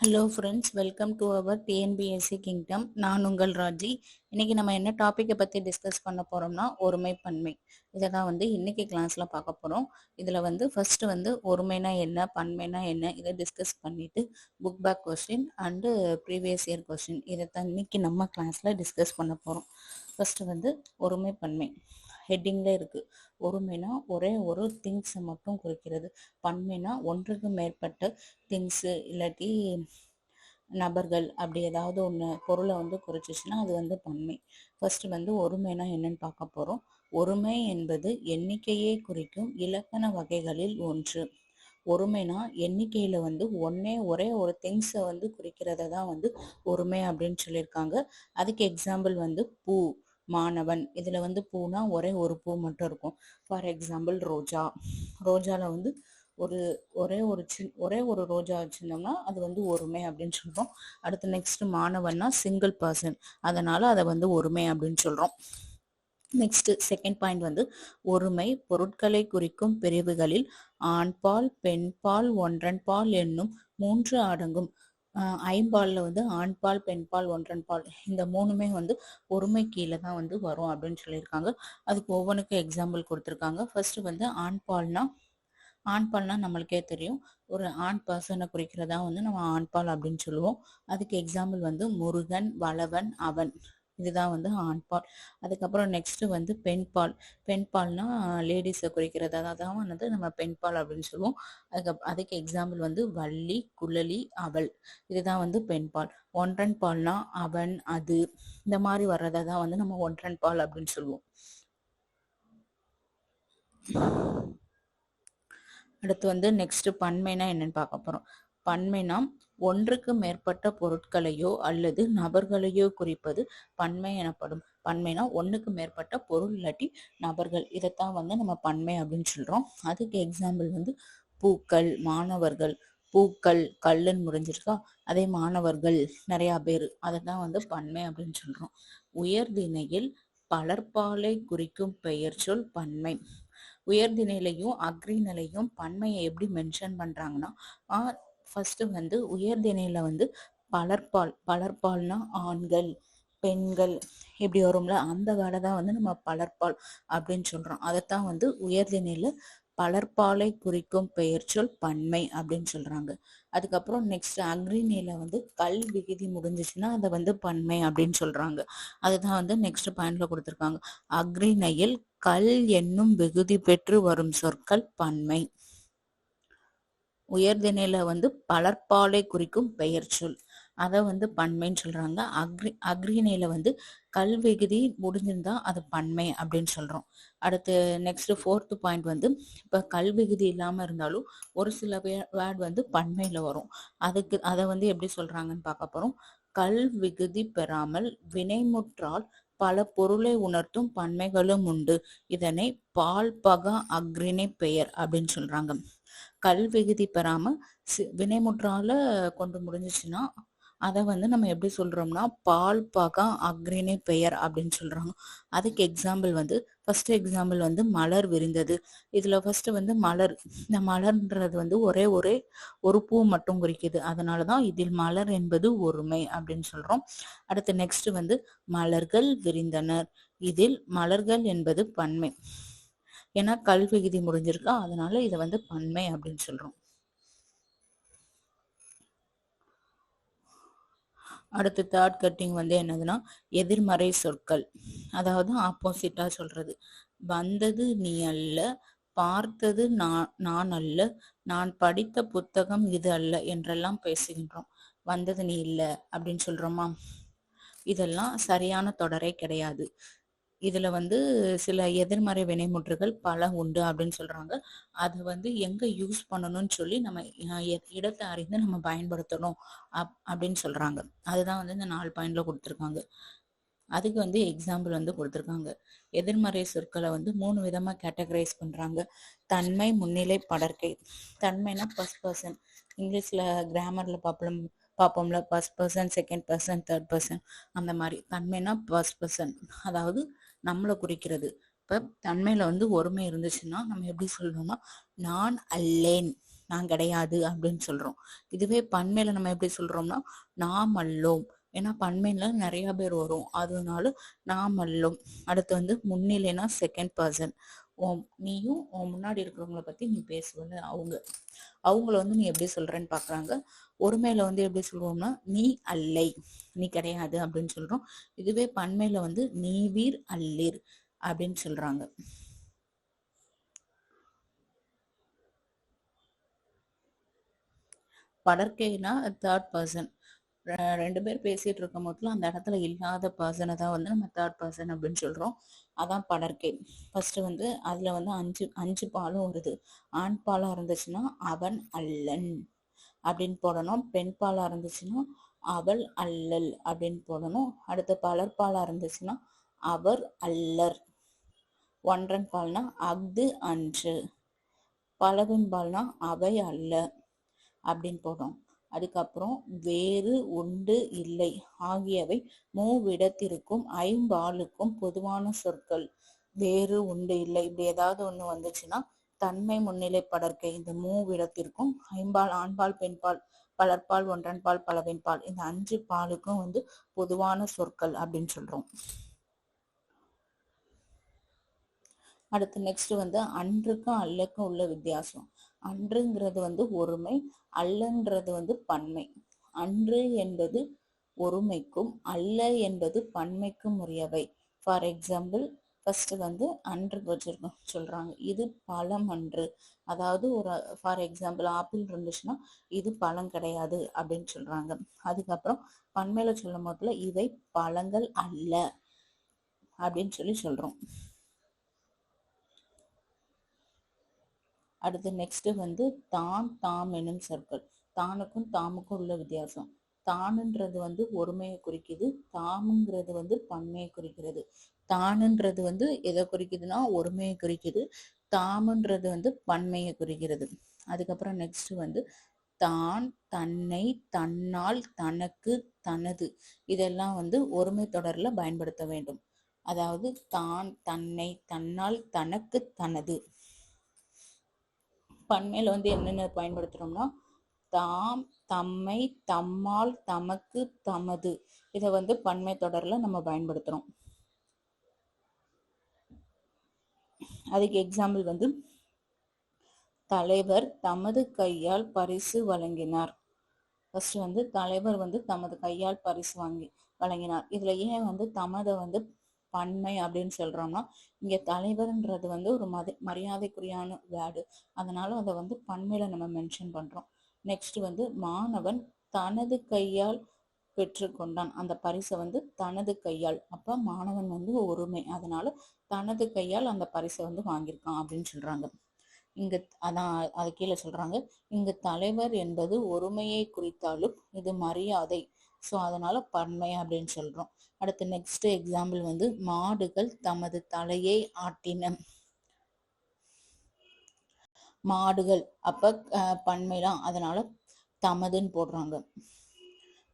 Hello friends, welcome to our TNPSC kingdom. நான் உங்கள் ராஜி. இன்னைக்கு நம்ம என்ன டாப்பிக்கை பற்றி டிஸ்கஸ் பண்ண போகிறோம்னா ஒருமை பன்மை. இதை தான் இன்னைக்கு கிளாஸில் பார்க்க போகிறோம். இதில் ஃபர்ஸ்ட் ஒருமைனா என்ன, பன்மைனா என்ன, இதை டிஸ்கஸ் பண்ணிவிட்டு book back question and previous year question இதை தான் இன்னைக்கு நம்ம கிளாஸில் டிஸ்கஸ் பண்ண போகிறோம். ஃபர்ஸ்ட் ஒருமை பன்மை ஹெட்டிங்கில் இருக்குது. ஒருமைனா ஒரே ஒரு திங்ஸை மட்டும் குறிக்கிறது. பன்மைனா ஒன்றுக்கு மேற்பட்ட திங்ஸு இல்லாட்டி நபர்கள் அப்படி ஏதாவது ஒன்று பொருளை குறிச்சிச்சுன்னா அது பன்மை. ஃபர்ஸ்ட் ஒருமைனா என்னன்னு பார்க்க போகிறோம். ஒருமை என்பது எண்ணிக்கையை குறிக்கும் இலக்கண வகைகளில் ஒன்று. ஒருமைனா எண்ணிக்கையில் ஒரே ஒரு திங்ஸை குறிக்கிறத தான் ஒருமை அப்படின்னு சொல்லியிருக்காங்க. அதுக்கு எக்ஸாம்பிள் பூ, மாணவன். இதில் பூனா ஒரே ஒரு பூ மட்டும் இருக்கும். ஃபார் எக்ஸாம்பிள் ரோஜாவில் ஒரே ஒரு ரோஜா வச்சிருந்தோம்னா அது ஒருமை அப்படின்னு சொல்றோம். அடுத்து நெக்ஸ்ட் மாணவன்னா சிங்கிள் பர்சன், அதனால அதை ஒருமை அப்படின்னு சொல்றோம். நெக்ஸ்ட் செகண்ட் பாயிண்ட் ஒருமை பொருட்களை குறிக்கும் பிரிவுகளில் ஆண்பால், பெண்பால், ஒன்றன்பால் என்னும் 3 அடங்கும். ஐம்பால்ல ஆண்பால், பெண்பால், ஒன்றன்பால் இந்த 3மே ஒருமை கீழே தான் வரும் அப்படின்னு சொல்லியிருக்காங்க. அதுக்கு ஒவ்வொன்றுக்கும் எக்ஸாம்பிள் கொடுத்துருக்காங்க. ஃபர்ஸ்ட் ஆண்பால்னா நம்மளுக்கே தெரியும், ஒரு ஆண் பர்சனை குறிக்கிறதா நம்ம ஆண்பால் அப்படின்னு சொல்லுவோம். அதுக்கு எக்ஸாம்பிள் முருகன், வளவன், அவன். இதுதான் ஆண்பால். அதுக்கப்புறம் நெக்ஸ்ட் பெண்பால். பெண்பால்னா லேடிஸை குறிக்கிறதா தான் நம்ம பெண்பால் அப்படின்னு சொல்லுவோம். அதுக்கு எக்ஸாம்பிள் வள்ளி, குழலி, அவள். இதுதான் பெண்பால். ஒன்றன் பால்னா அவன், அது. இந்த மாதிரி வர்றதை தான் நம்ம ஒன்றன் பால் அப்படின்னு சொல்லுவோம். அடுத்து நெக்ஸ்ட் பன்மைனா என்னன்னு பார்க்க போறோம். பன்மைனா ஒன்றுக்கு மேற்பட்ட பொருட்களையோ அல்லது நபர்களையோ குறிப்பது பன்மை எனப்படும். பன்மைனா ஒன்றுக்கு மேற்பட்ட பொருள் இல்லாட்டி நபர்கள், இதைத்தான் நம்ம பன்மை அப்படின்னு சொல்றோம். அதுக்கு எக்ஸாம்பிள் பூக்கள், மாணவர்கள். பூக்கள் கல்லுன்னு முடிஞ்சிருக்கா, அதே மாணவர்கள் நிறைய பேர், அதைத்தான் பன்மை அப்படின்னு சொல்றோம். உயர்திணையில் பலர்பாலை குறிக்கும் பெயர் சொல் பன்மை. உயர்திணையிலையும் அக்ரிநிலையும் பன்மையை எப்படி மென்ஷன் பண்றாங்கன்னா, ஃபர்ஸ்ட் உயர்திணையில பலர்பால்னா ஆண்கள், பெண்கள் இப்படி வரும்ல, அந்த வேலை தான் நம்ம பலர்பால் அப்படின்னு சொல்றோம். அதைத்தான் உயர்திணையில பலர்பாலை குறிக்கும் பெயர் சொல் பன்மை அப்படின்னு சொல்றாங்க. அதுக்கப்புறம் நெக்ஸ்ட் அக்ரிநிலையில கல் விகுதி முடிஞ்சிச்சுன்னா அதை பன்மை அப்படின்னு சொல்றாங்க. அதுதான் நெக்ஸ்ட் பாயிண்ட்ல கொடுத்துருக்காங்க. அக்ரிணையில் கல் என்னும் விகுதி பெற்று வரும் சொற்கள் பன்மை. உயர்திணையில பலர்பாலை குறிக்கும் பெயர் சொல், அதை பன்மைன்னு சொல்றாங்க. அக்ரிணையில கல் விகுதி முடிஞ்சிருந்தா அது பன்மை அப்படின்னு சொல்றோம். அடுத்து நெக்ஸ்ட் ஃபோர்த் பாயிண்ட் இப்ப கல் விகுதி இல்லாம இருந்தாலும் ஒரு சில வேர்ட் பன்மையில வரும். அதை எப்படி சொல்றாங்கன்னு பார்க்க போறோம். கல் விகுதி பெறாமல் வினைமுற்றால் பல பொருளை உணர்த்தும் பன்மைகளும் உண்டு. இதனை பால்பகா அக்ரிணை பெயர் அப்படின்னு சொல்றாங்க. கல் விகுதி பெறாம வினைமுற்றால கொண்டு முடிஞ்சிச்சுன்னா அதை நம்ம எப்படி சொல்றோம்னா பால்பகா அக்ரிணை பெயர் அப்படின்னு சொல்றாங்க. அதுக்கு எக்ஸாம்பிள் ஃபர்ஸ்ட் எக்ஸாம்பிள் மலர் விரிந்தது. இதுல ஃபர்ஸ்ட் மலர், இந்த மலர்ன்றது ஒரே ஒரு பூ மட்டும் குறிக்குது, அதனாலதான் இதில் மலர் என்பது ஒருமை அப்படின்னு சொல்றோம். அடுத்து நெக்ஸ்ட் மலர்கள் விரிந்தனர். இதில் மலர்கள் என்பது பன்மை. ஏன்னா கல் விகுதி முடிஞ்சிருக்கா, அதனால இதை பன்மை அப்படின்னு சொல்றோம். அடுத்து தேர்ட் கட்டிங் என்னதுன்னா எதிர்மறை சொற்கள், அதாவது ஆப்போசிட்டா சொல்றது. வந்தது நீ அல்ல, பார்த்தது நான் அல்ல, நான் படித்த புத்தகம் இது அல்ல என்றெல்லாம் பேசுகின்றோம். வந்தது நீ இல்ல அப்படின்னு சொல்றோமா, இதெல்லாம் சரியான தொடரே கிடையாது. இதுல சில எதிர்மறை வினைமுற்றுகள் பல உண்டு அப்படின்னு சொல்றாங்க. அது எங்க யூஸ் பண்ணணும்னு சொல்லி நம்ம இடத்தை அறிந்து நம்ம பயன்படுத்தணும் அப்படின்னு சொல்றாங்க. அதுதான் இந்த 4 பாயிண்ட்ல கொடுத்துருக்காங்க. அதுக்கு எக்ஸாம்பிள் கொடுத்துருக்காங்க. எதிர்மறை சொற்களை 3 விதமா கேட்டகரைஸ் பண்றாங்க. தன்மை, முன்னிலை, படர்க்கை. தன்மைனா ஃபர்ஸ்ட் பர்சன், இங்கிலீஷ்ல கிராமர்ல பார்ப்போம்ல, first person, second person, third person, அந்த மாதிரி. தன்மைனா ஃபர்ஸ்ட் பர்சன், அதாவது நம்மளை குறிக்கிறது. இப்ப தன்மையில ஒருமை இருந்துச்சுன்னா நம்ம எப்படி சொல்லணும்னா நான் அல்லேன், நான் கிடையாது அப்படின்னு சொல்றோம். இதுவே பன்மையில நம்ம எப்படி சொல்றோம்னா நாம் அல்லோம். ஏன்னா பன்மையில நிறைய பேர் வரும், அதனால நாம் அல்லோம். அடுத்து வந்து முன்னிலைனா செகண்ட் பர்சன். நீயும் உன் முன்னாடி இருக்கிறவங்கள பத்தி நீ பேசுவல, அவங்கள வந்து நீ எப்படி சொல்றேன்னு பாக்குறாங்க. ஒருமையில வந்து எப்படி சொல்லுவோம்னா நீ அல்லை, நீ கிடையாது அப்படின்னு சொல்றோம். இதுவே பன்மையில வந்து நீவீர் அல்லீர் அப்படின்னு சொல்றாங்க. படற்கைனா தேர்ட் பர்சன். ரெண்டு பேர் பேசிட்டு இருக்கும் போதுல அந்த இடத்துல இல்லாத பர்சனை தான் வந்து நம்ம தேர்ட் பர்சன் அப்படின்னு சொல்றோம். அதான் படற்கை. ஃபர்ஸ்ட் வந்து அதுல வந்து அஞ்சு அஞ்சு பாலும் வருது. ஆண் பாலா இருந்துச்சுன்னா அவன் அல்லன் அப்படின்னு போடணும். பெண் பாலா இருந்துச்சுன்னா அவள் அல்லல் அப்படின்னு போடணும். அடுத்து பலர்பாலா இருந்துச்சுன்னா அவர் அல்லர். ஒன்றன் பால்னா அஃது அன்று. பலவின் பால்னா அவை அல்ல அப்படின்னு போடும். அதுக்கப்புறம் வேறு உண்டு இல்லை ஆகியவை மூவிடத்திற்கும் ஐம்பாலுக்கும் பொதுவான சொற்கள். வேறு உண்டு இல்லை இப்படி ஏதாவது ஒண்ணு வந்துச்சுன்னா தன்மை முன்னிலை படற்கை. இந்த மூவிடத்திற்கும் ஐம்பால், ஆண்பால், பெண்பால், பலர்பால், ஒன்றன்பால், பலவின் பால், இந்த அஞ்சு பாலுக்கும் வந்து பொதுவான சொற்கள் அப்படின்னு சொல்றோம். அடுத்து நெக்ஸ்ட் வந்து அன்றுக்கும் அல்லக்கும் உள்ள வித்தியாசம். அன்றுங்கிறது வந்து ஒருமை, அல்லன்றது வந்து பன்மை. அன்று என்பது ஒருமைக்கும் அல்ல என்பது பன்மைக்கும் உரியவை. ஃபார் எக்ஸாம்பிள் ஃபர்ஸ்ட் வந்து அன்று வச்சிருக்கோம் சொல்றாங்க, இது பழம் அன்று. அதாவது ஒரு ஃபார் எக்ஸாம்பிள் ஆப்பிள் இருந்துச்சுன்னா இது பழம் கிடையாது அப்படின்னு சொல்றாங்க. அதுக்கப்புறம் பன்மையில சொல்லும் போதுல இவை பழங்கள் அல்ல அப்படின்னு சொல்றோம். அடுத்து நெக்ஸ்ட் வந்து தான் தாம் எனும் சொற்கள். தானுக்கும் தாமுக்கும் உள்ள வித்தியாசம். தானுன்றது வந்து ஒருமையை குறிக்குது, தாமுங்கிறது வந்து பன்மையை குறிக்கிறது. தானுன்றது வந்து எதை குறிக்குதுன்னா ஒருமையை குறிக்குது, தாமுன்றது வந்து பன்மையை குறிக்கிறது. அதுக்கப்புறம் நெக்ஸ்ட் வந்து தான், தன்னை, தன்னால், தனக்கு, தனது, இதெல்லாம் வந்து ஒருமை தொடர்ல பயன்படுத்த வேண்டும். அதாவது தான், தன்னை, தன்னால், தனக்கு, தனது. பன்மையில வந்து என்னென்ன பயன்படுத்துறோம்னா தாம், தம்மை, தம்மால், தமக்கு, தமது, இதை வந்து பன்மை தொடர்ல நம்ம பயன்படுத்துறோம். அதுக்கு எக்ஸாம்பிள் வந்து தலைவர் தமது கையால் பரிசு வழங்கினார். ஃபர்ஸ்ட் வந்து தலைவர் வந்து தமது கையால் பரிசு வழங்கினார். இதுல ஏன் வந்து தமதை வந்து பன்மை அப்படின்னு சொல்றோம்னா இங்க தலைவர்ன்றது வந்து ஒரு மரியாதைக்குரியான வேர்டு, அதனால அதை வந்து பன்மையில நம்ம மென்ஷன் பண்றோம். நெக்ஸ்ட் வந்து மாணவன் தனது கையால் பெற்றுக்கொண்டான். அந்த பரிசை வந்து தனது கையால், அப்ப மாணவன் வந்து ஒருமை, அதனால தனது கையால் அந்த பரிசை வந்து வாங்கியிருக்கான் அப்படின்னு சொல்றாங்க. இங்க அதான் அது கீழே சொல்றாங்க, இங்கு தலைவர் என்பது ஒருமையை குறித்தாலும் இது மரியாதை, ஸோ அதனால பன்மை அப்படின்னு சொல்றோம். அடுத்து நெக்ஸ்ட் எக்ஸாம்பிள் வந்து மாடுகள் தமது தலையை ஆட்டின. மாடுகள் அப்ப பன்மைதான், அதனால தமதுன்னு போடுறாங்க.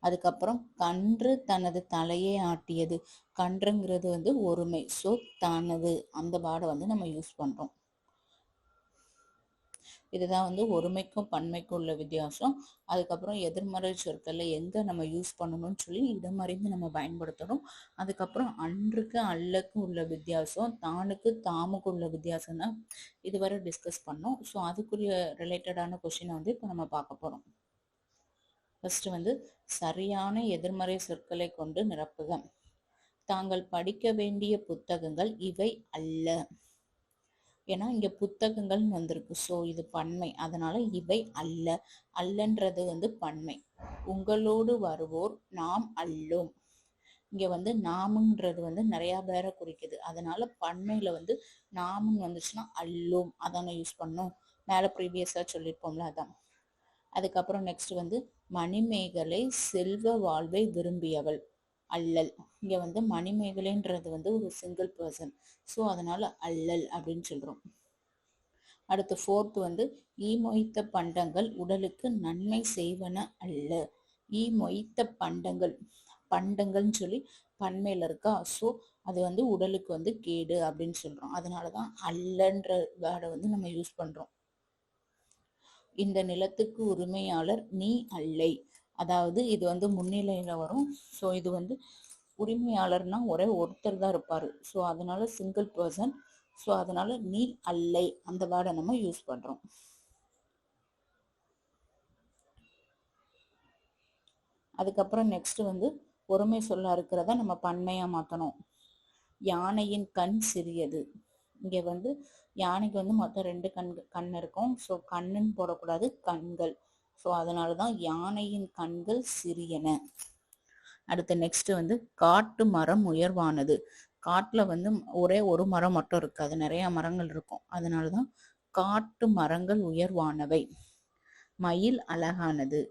அதுக்கப்புறம் கன்று தனது தலையை ஆட்டியது. கன்றுங்கிறது வந்து ஒருமை, ஸோ தனது, அந்த வேர்டை வந்து நம்ம யூஸ் பண்றோம். இதுதான் வந்து ஒருமைக்கும் பன்மைக்கும் உள்ள வித்தியாசம். அதுக்கப்புறம் எதிர்மறை சொற்களை எங்க நம்ம யூஸ் பண்ணணும்னு சொல்லி இடமறிந்து நம்ம பயன்படுத்தணும். அதுக்கப்புறம் அன்றுக்கு அல்லக்கு உள்ள வித்தியாசம், தானுக்கு தாமுக்கு உள்ள வித்தியாசம் தான் இதுவரை டிஸ்கஸ் பண்ணோம். ஸோ அதுக்குரிய ரிலேட்டடான கொஸ்டினை வந்து இப்போ நம்ம பார்க்க போறோம். ஃபர்ஸ்ட் வந்து சரியான எதிர்மறை சொற்களை கொண்டு நிரப்புக. தாங்கள் படிக்க வேண்டிய புத்தகங்கள் இவை அல்ல. ஏன்னா இங்க புத்தகங்கள் வந்திருக்கு, ஸோ இது பன்மை, அதனால இவை அல்ல. அல்லன்றது வந்து பன்மை. உங்களோடு வருவோர் நாம் அல்லோம். இங்க வந்து நாமுன்றது வந்து நிறைய பேரை குறிக்குது, அதனால பன்மையில வந்து நாமுன்னு வந்துச்சுன்னா அல்லோம் அதான யூஸ் பண்ணோம். மேல ப்ரீவியஸா சொல்லியிருப்போம்ல அதான். அதுக்கப்புறம் நெக்ஸ்ட் வந்து மணிமேகலை செல்வ வாழ்வை விரும்பியவள் அல்லல். இங்க வந்து மணிமேகலைன்றது வந்து ஒரு சிங்கிள் பர்சன், ஸோ அதனால அல்லல் அப்படின்னு சொல்றோம். அடுத்து ஃபோர்த் வந்து ஈ மொய்த்த பண்டங்கள் உடலுக்கு நன்மை செய்வன அல்ல. ஈ மொய்த்த பண்டங்கள், பண்டங்கள்னு சொல்லி பன்மையில இருக்கா, ஸோ அது வந்து உடலுக்கு வந்து கேடு அப்படின்னு சொல்றோம். அதனாலதான் அல்லன்ற வேர்டை வந்து நம்ம யூஸ் பண்றோம். இந்த நிலத்துக்கு உரிமையாளர் நீ அல்லை. அதாவது இது வந்து முன்னிலையில வரும். ஸோ இது வந்து உரிமையாளர்னா ஒரே ஒருத்தர் தான் இருப்பாரு. ஸோ அதனால சிங்கிள் பர்சன். ஸோ அதனால நீ அல்லை அந்த வேர்டை நம்ம யூஸ் பண்றோம். அதுக்கப்புறம் நெக்ஸ்ட் வந்து ஒருமை சொல்ல இருக்கிறத நம்ம பன்மையா மாத்தணும். யானையின் கண் சிறியது. இங்க வந்து யானைக்கு வந்து மொத்தம் 2 கண் இருக்கும். ஸோ கண்ணுன்னு போடக்கூடாது, கண்கள். ஸோ அதனாலதான் யானையின் கண்கள் சிறியன. அடுத்து நெக்ஸ்ட் வந்து காட்டு மரம் உயர்வானது. காட்டுல வந்து ஒரே ஒரு மரம் மட்டும் இருக்காது, நிறைய மரங்கள் இருக்கும். அதனாலதான் காட்டு மரங்கள் உயர்வானவை. மயில் அழகானது.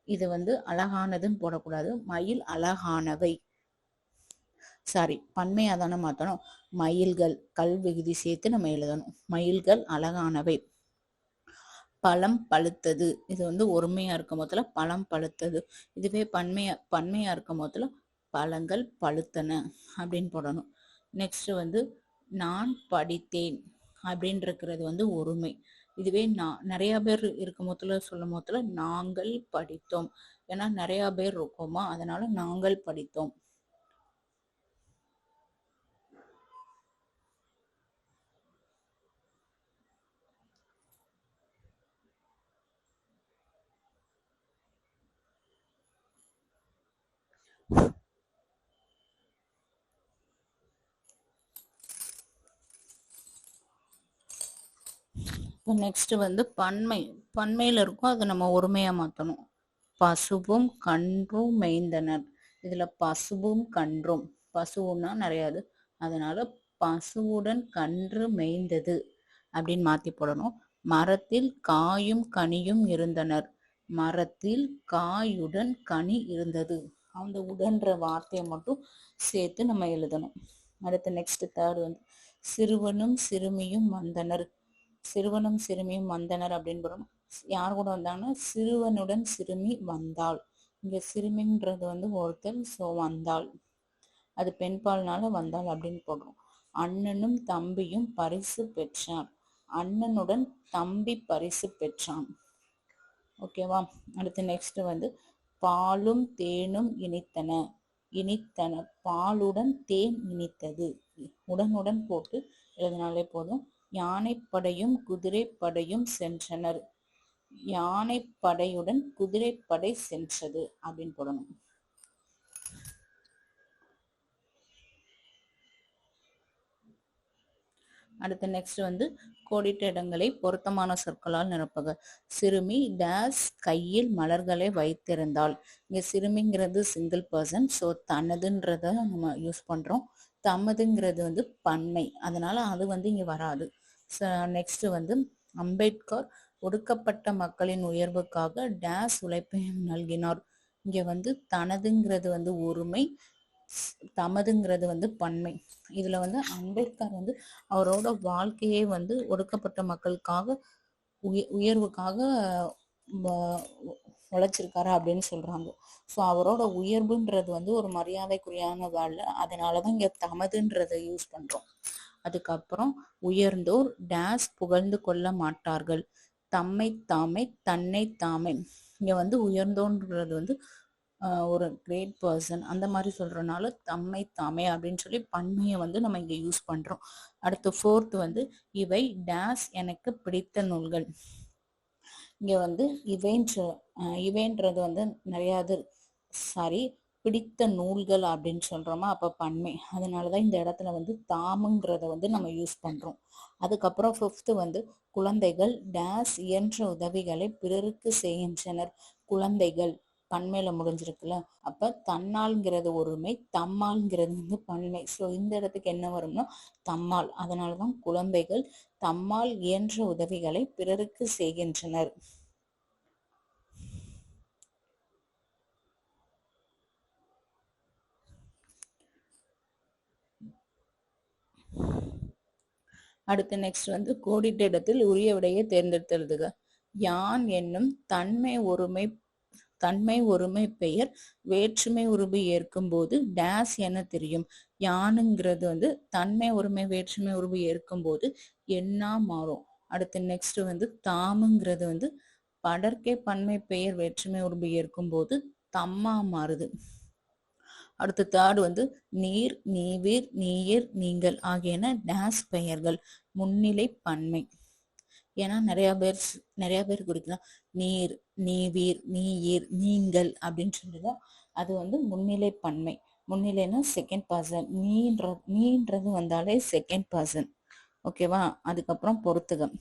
இது வந்து அழகானதுன்னு போடக்கூடாது, மயில் அழகானவை. சாரி, பன்மையா தானே மாத்தணும். மயில்கள், கல் விகுதி சேர்த்து நம்ம எழுதணும். மயில்கள் அழகானவை. பழம் பழுத்தது. இது வந்து ஒருமையா இருக்கும் போதுல பழம் பழுத்தது. இதுவே பன்மையா இருக்கும் போதுல பழங்கள் பழுத்தன அப்படின்னு போடணும். நெக்ஸ்ட் வந்து நான் படித்தேன் அப்படின்னு இருக்கிறது வந்து ஒருமை. இதுவே நான் நிறைய பேர் இருக்கும் போதுல சொல்லும் போதுல நாங்கள் படித்தோம். ஏன்னா நிறைய பேர் இருக்கோமா, அதனால நாங்கள் படித்தோம். இப்போ நெக்ஸ்ட் வந்து பன்மையில இருக்கும், அதை நம்ம ஒருமையா மாத்தணும். பசுவும் கன்றும் மேய்ந்தனர். இதுல பசுவும் கன்றும், பசுவுன்னா நிறையாது, அதனால பசுவுடன் கன்று மேய்ந்தது அப்படின்னு மாத்தி போடணும். மரத்தில் காயும் கனியும் இருந்தனர். மரத்தில் காயுடன் கனி இருந்தது. அந்த உடன்ற வார்த்தையை மட்டும் சேர்த்து நம்ம எழுதணும். அடுத்து நெக்ஸ்ட் தேர்ட் வந்து சிறுவனும் சிறுமியும் வந்தனர். சிறுவனும் சிறுமியும் வந்தனர் அப்படின்னு போடணும். யார் கூட வந்தாங்கன்னா சிறுவனுடன் சிறுமி வந்தாள். இங்க சிறுமின்றது வந்து ஒருத்தர், ஸோ வந்தாள். அது பெண்பால்னால வந்தாள் அப்படின்னு போடுறோம். அண்ணனும் தம்பியும் பரிசு பெற்றார். அண்ணனுடன் தம்பி பரிசு பெற்றான். ஓகேவா. அடுத்து நெக்ஸ்ட் வந்து பாலும் தேனும் இனித்தன. இனித்தன, பாலுடன் தேன் இனித்தது. உடனுடன் போட்டு எழுதினாலே போதும். யானைப்படையும் குதிரைப்படையும் சென்றனர். யானைப்படையுடன் குதிரைப்படை சென்றது அப்படின்னு போடணும். அடுத்து நெக்ஸ்ட் வந்து கோடிட்ட இடங்களை பொருத்தமான சொற்களால் நிரப்புக. சிறுமி டேஸ் கையில் மலர்களை வைத்திருந்தாள். இங்க சிறுமிங்கிறது சிங்கிள் பர்சன், ஸோ தனதுன்றத நம்ம யூஸ் பண்றோம். தமதுங்கிறது வந்து பன்மை, அதனால அது வந்து இங்க வராது. நெக்ஸ்ட் வந்து அம்பேத்கர் ஒடுக்கப்பட்ட மக்களின் உயர்வுக்காக டேஸ் உழைப்பையும் நல்கினார். இங்க வந்து தனதுங்கிறது வந்து ஒருமை, தமதுங்கிறது வந்து பன்மை. இதுல வந்து அம்பேத்கர் வந்து அவரோட வாழ்க்கையே வந்து ஒடுக்கப்பட்ட மக்களுக்காக உயர்வுக்காக உழைச்சிருக்காரு அப்படின்னு சொல்றாங்க. ஸோ அவரோட உயர்வுன்றது வந்து ஒரு மரியாதைக்குரியான வேலை, அதனாலதான் இங்க தமதுன்றதை யூஸ் பண்றோம். அதுக்கப்புறம் உயர்ந்தோர் டேஸ் புகழ்ந்து கொள்ள மாட்டார்கள். தம்மை தாமே தன்னை தாமே. இங்க வந்து உயர்ந்தோன்றது வந்து ஒரு கிரேட் பர்சன் அந்த மாதிரி சொல்றதுனால தம்மை தாமே அப்படின்னு சொல்லி பன்மையை வந்து நம்ம இங்க யூஸ் பண்றோம். அடுத்து ஃபோர்த் வந்து இவை டேஸ் எனக்கு பிடித்த நூல்கள். இங்க வந்து இவைன்றது வந்து நிறையாது, சாரி, பிடித்த நூல்கள் அப்படின்னு சொல்றோமா, அப்ப பன்மை. அதனாலதான் இந்த இடத்துல வந்து தாமுங்கிறத வந்து நம்ம யூஸ் பண்றோம். அதுக்கப்புறம் ஃபிஃப்த் வந்து குழந்தைகள் டேஸ் இயன்ற உதவிகளை பிறருக்கு செய்கின்றனர். குழந்தைகள் பன்மையில முடிஞ்சிருக்குல்ல, அப்ப தன்னால்ங்கிறது ஒருமை, தம்மால்ங்கிறது வந்து பன்மை. ஸோ இந்த இடத்துக்கு என்ன வரும்னா தம்மால். அதனாலதான் குழந்தைகள் தம்மால் இயன்ற உதவிகளை பிறருக்கு செய்கின்றனர். அடுத்து நெக்ஸ்ட் வந்து கோடிட்ட இடத்தில் உரிய விடையை தேர்ந்தெடுத்து எழுதுக. யான் என்னும் தன்மை ஒருமை பெயர் வேற்றுமை உருபு ஏற்கும் போது டேஸ் என தெரியும். யானுங்கிறது வந்து தன்மை ஒருமை வேற்றுமை உருபு ஏற்கும் போது என்னா மாறும். அடுத்து நெக்ஸ்ட் வந்து தாமுங்கிறது வந்து படர்க்கை பன்மை பெயர் வேற்றுமை உருபு இருக்கும்போது தம்மா மாறுது. அடுத்து தேர்ட் வந்து நீர், நீவீர், நீர், நீங்கள் ஆகியன டேஸ் பெயர்கள் முன்னிலை பன்மை. ஏன்னா நிறைய பேர் குறிக்கலாம் நீர், நீவீர், நீர், நீங்கள் அப்படின்னு சொல்லிதான். அது வந்து முன்னிலை பன்மை. முன்னிலைன்னா செகண்ட் பர்சன். நீன்றது வந்தாலே செகண்ட் பர்சன். ஓகேவா? அதுக்கப்புறம் பொறுத்துகம்.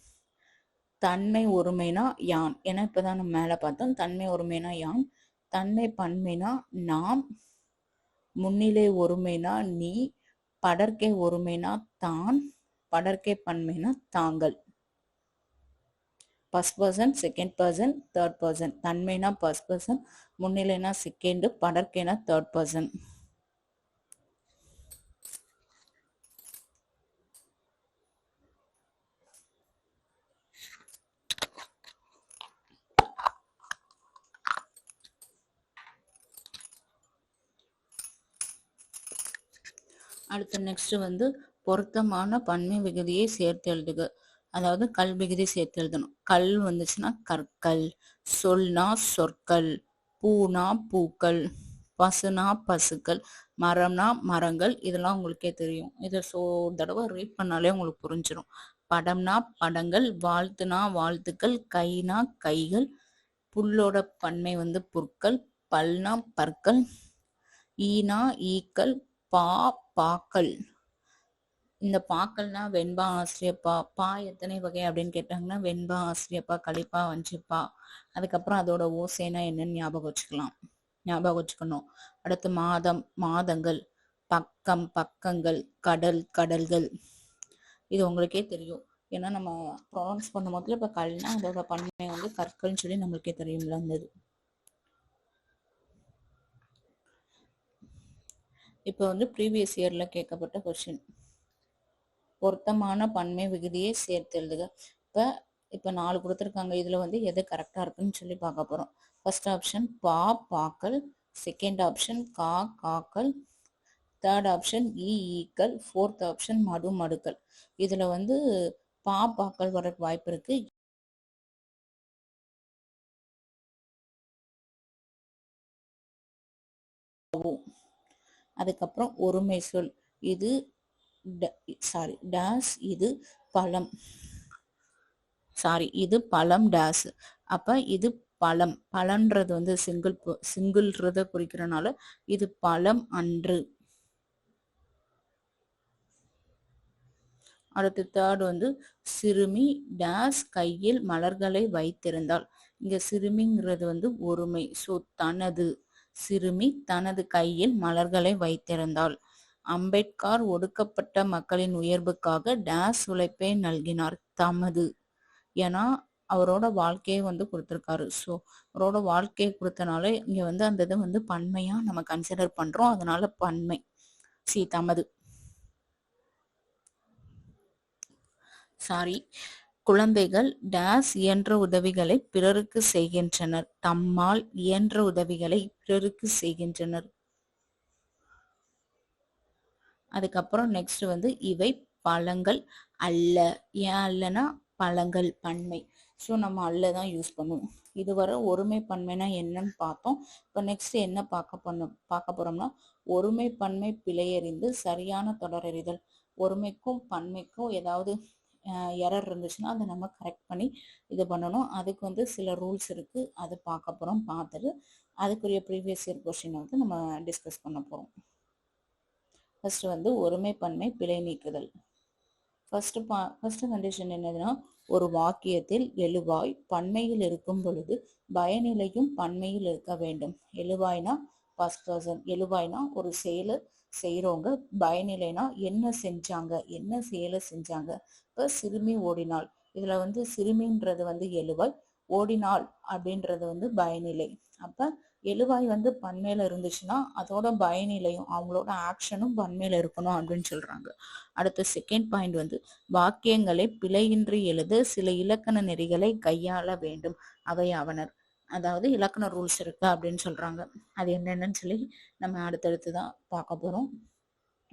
தன்மை ஒருமைனா யான். ஏன்னா இப்பதான் நம்ம மேல பார்த்தோம். தன்மை ஒருமைனா யான், தன்மை பன்மைனா நாம், முன்னிலை ஒருமைனா நீ, படர்க்கை ஒருமைனா தான், படர்க்கை பன்மைனா தாங்கள். First person, second person, third person. தன்மைனா ஃபர்ஸ்ட் பர்சன், முன்னிலைனா செகண்ட், படர்க்கைனா தேர்ட் பர்சன். அடுத்து நெக்ஸ்ட் வந்து பொருத்தமான பன்மை விகுதியை சேர்த்து எழுதுக. அதாவது கல் விகுதி சேர்த்து எழுதணும். கல் வந்துச்சுன்னா கற்கள், சொல்னா சொற்கள், பூனா பூக்கள், பசுனா பசுக்கள், மரம்னா மரங்கள். இதெல்லாம் உங்களுக்கே தெரியும். இதை தடவை ரீட் பண்ணாலே உங்களுக்கு புரிஞ்சிடும். படம்னா படங்கள், வாழ்த்துனா வாழ்த்துக்கள், கைனா கைகள், புல்லோட பன்மை வந்து புற்கள், பல்னா பற்கள், ஈனா ஈக்கள், பாக்கள். இந்த பாக்கள்னா வெண்பா ஆசிரியப்பா. பா எத்தனை வகை அப்படின்னு கேட்டாங்கன்னா வெண்பா ஆசிரியப்பா, களிப்பா, வஞ்சிப்பா. அதுக்கப்புறம் அதோட ஓசைனா என்னன்னு ஞாபகம் வச்சுக்கணும். அடுத்து மாதம், மாதங்கள், பக்கம், பக்கங்கள், கடல், கடல்கள். இது உங்களுக்கே தெரியும். ஏன்னா நம்ம ப்ரொனவுன்ஸ் பண்ணும் போதுல இப்ப கல்னா அதோட பன்மை வந்து கற்கள்னு சொல்லி நம்மளுக்கே தெரியும்ல. இருந்தது இப்போ வந்து ப்ரீவியஸ் இயர்ல கேட்கப்பட்ட கொஸ்டின். பொருத்தமான பன்மை விகுதியை சேர்த்து எழுதுக. இப்ப 4 கொடுத்துருக்காங்க. இதுல வந்து எது கரெக்டா இருக்குன்னு சொல்லி பார்க்க போறோம். ஃபர்ஸ்ட் ஆப்ஷன் பா பாக்கள், செகண்ட் ஆப்ஷன் கா காக்கள், தேர்ட் ஆப்ஷன் ஈக்கள், ஃபோர்த் ஆப்ஷன் மடு மடுக்கள். இதுல வந்து பா பாக்கள் வர வாய்ப்பு இருக்கு. அதுக்கப்புறம் ஒருமை சொல். இது டேஸ், இது பழம். இது பழம் டேஸ். அப்ப இது பழம். பழம்ன்றது வந்து சிங்கிள்ன்றத குறிக்கிறனால இது பழம் அன்று. அடுத்து தேர்ட் வந்து சிறுமி டேஸ் கையில் மலர்களை வைத்திருந்தாள். இங்க சிறுமிங்கிறது வந்து ஒருமை. சோ தனது. சிறுமி தனது கையில் மலர்களை வைத்திருந்தாள். அம்பேத்கர் ஒடுக்கப்பட்ட மக்களின் உயர்வுக்காக டேஸ் உழைப்பை நல்கினார். தமது. ஏன்னா அவரோட வாழ்க்கையை வந்து கொடுத்திருக்காரு. ஸோ அவரோட வாழ்க்கையை கொடுத்தனால இங்க வந்து அந்த இதை வந்து பன்மையா நம்ம கன்சிடர் பண்றோம். அதனால பன்மை தமது. குழந்தைகள் டேஸ் இயன்ற உதவிகளை பிறருக்கு செய்கின்றனர். தம்மால் இயன்ற உதவிகளை பிறருக்கு செய்கின்றனர். அதுக்கப்புறம் நெக்ஸ்ட் வந்து இவை பழங்கள் அல்ல. ஏன் அல்லனா பழங்கள் பன்மை. ஸோ நம்ம அல்லதான் யூஸ் பண்ணுவோம். இதுவரை ஒருமை பன்மைனா என்னன்னு பார்த்தோம். இப்போ நெக்ஸ்ட் என்ன பார்க்க போறோம்னா ஒருமை பன்மை பிழையறிந்து சரியான தொடரறிதல். ஒருமைக்கும் பன்மைக்கும் ஏதாவது எரர் இருந்துச்சுன்னா அதை நம்ம கரெக்ட் பண்ணி இது பண்ணணும். அதுக்கு வந்து சில ரூல்ஸ் இருக்கு. அது பார்க்க போறோம். பார்த்துட்டு அதுக்குரிய ப்ரீவியஸ் இயர் கொஸ்டின் வந்து நம்ம டிஸ்கஸ் பண்ண போறோம். ஃபர்ஸ்ட் வந்து ஒருமை பன்மை பிழை நீக்குதல். ஃபர்ஸ்ட் கண்டிஷன் என்னதுன்னா ஒரு வாக்கியத்தில் எழுவாய் பன்மையில் இருக்கும் பொழுது பயனிலையும் பன்மையில் இருக்க வேண்டும். எழுவாய்னா ஃபர்ஸ்ட் பர்சன். எழுவாய்னா ஒரு செயலை செய்யறவங்க. பயனிலைனா என்ன செஞ்சாங்க, என்ன செயலை செஞ்சாங்க. இப்ப சிறுமி ஓடினாள். இதுல வந்து சிறுமின்றது வந்து எழுவாய், ஓடினாள் அப்படின்றது வந்து பயனிலை. அப்ப எழுவாய் வந்து பன்மையில இருந்துச்சுன்னா அதோட பயனிலையும் அவங்களோட ஆக்ஷனும் பன்மையில இருக்கணும் அப்படின்னு சொல்றாங்க. அடுத்த செகண்ட் பாயிண்ட் வந்து வாக்கியங்களை பிழையின்றி எழுத சில இலக்கண நெறிகளை கையாள வேண்டும். அவை அவனர். அதாவது இலக்கண ரூல்ஸ் இருக்கு அப்படின்னு சொல்றாங்க. அது என்னென்னு சொல்லி நம்ம அடுத்தடுத்துதான் பார்க்க போறோம்.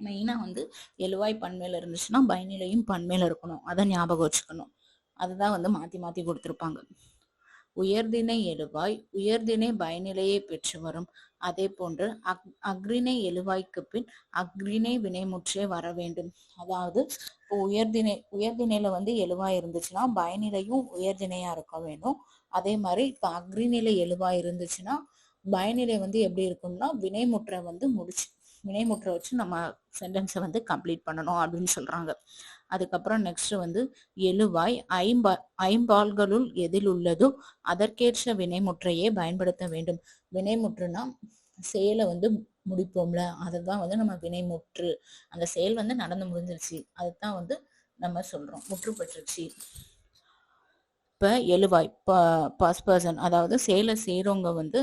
மெயினா வந்து எழுவாய் பன்மையில இருந்துச்சுன்னா பயனிலையும் பன்மையில இருக்கணும். அதை ஞாபகம் வச்சுக்கணும். அதுதான் வந்து மாத்தி மாத்தி கொடுத்திருப்பாங்க. உயர்திணை எழுவாய் உயர்திணை பயனிலையை பெற்று வரும். அதே போன்று அக்ரிணை எழுவாய்க்கு பின் அக்ரிணை வினைமுற்றே வர வேண்டும். அதாவது இப்போ உயர்திணையில வந்து எழுவாய் இருந்துச்சுன்னா பயனிலையும் உயர்திணையா இருக்க வேண்டும். அதே மாதிரி இப்ப அக்ரிநிலை எழுவாய் இருந்துச்சுன்னா பயனிலை வந்து எப்படி இருக்கும்னா வினைமுற்றை வந்து வினைமுற்றை வச்சு நம்ம சென்டென்ஸை வந்து கம்ப்ளீட் பண்ணணும் அப்படின்னு சொல்றாங்க. அதுக்கப்புறம் நெக்ஸ்ட் வந்து எழுவாய் ஐம்பால்களுள் எதில் உள்ளதோ அதற்கேற்ற வினைமுற்றையே பயன்படுத்த வேண்டும். வினைமுற்றுனா செயலை வந்து முடிப்போம்ல, அதுதான் வந்து நம்ம வினைமுற்று. அந்த செயல் வந்து நடந்து முடிஞ்சிருச்சு, அதுதான் வந்து நம்ம சொல்றோம் முற்று பெற்றுச்சு. இப்ப எழுவாய் பர்ஸ்ட் பர்சன், அதாவது செயலை செய்யறவங்க வந்து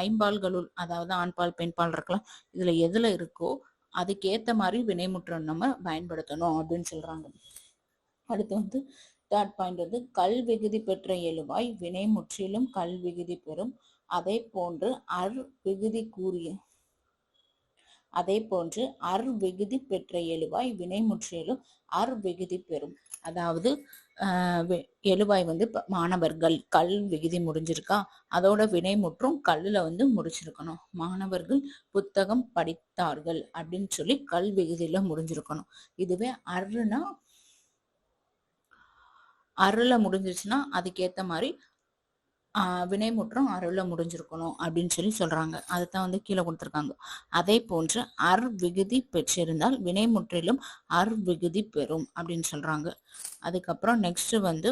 ஐம்பால்களுள், அதாவது ஆண்பால் பெண்பால் இருக்கலாம், இதுல எதுல இருக்கோ அதுக்கேத்த மாதிரி வினைமுற்றை நம்ம பயன்படுத்தணும் அப்படின்னு சொல்றாங்க. அடுத்து வந்து தேர்ட் பாயிண்ட் வந்து கல் விகுதி பெற்ற எழுவாய் வினை முற்றிலும் கல் விகுதி பெறும். அதே போன்று அர் விகுதி பெற்ற எழுவாய் வினை முற்றிலும் அர் விகுதி பெறும். அதாவது எழுவாய் வந்து மாணவர்கள் கல் விகுதி முடிஞ்சிருக்கா, அதோட வினைமுற்றும் கல்லுல வந்து முடிச்சிருக்கணும். மாணவர்கள் புத்தகம் படித்தார்கள் அப்படின்னு சொல்லி கல் விகுதியில முடிஞ்சிருக்கணும். இதுவே அருள முடிஞ்சிருச்சுன்னா அதுக்கேத்த மாதிரி வினைமுற்றம் அருள முடிஞ்சிருக்கணும் அப்படின்னு சொல்லி சொல்றாங்க. அதுதான் வந்து கீழே கொடுத்துருக்காங்க. அதே போன்று அர் விகுதி பெற்றிருந்தால் வினைமுற்றிலும் அர் விகுதி பெறும் அப்படின்னு சொல்றாங்க. அதுக்கப்புறம் நெக்ஸ்ட் வந்து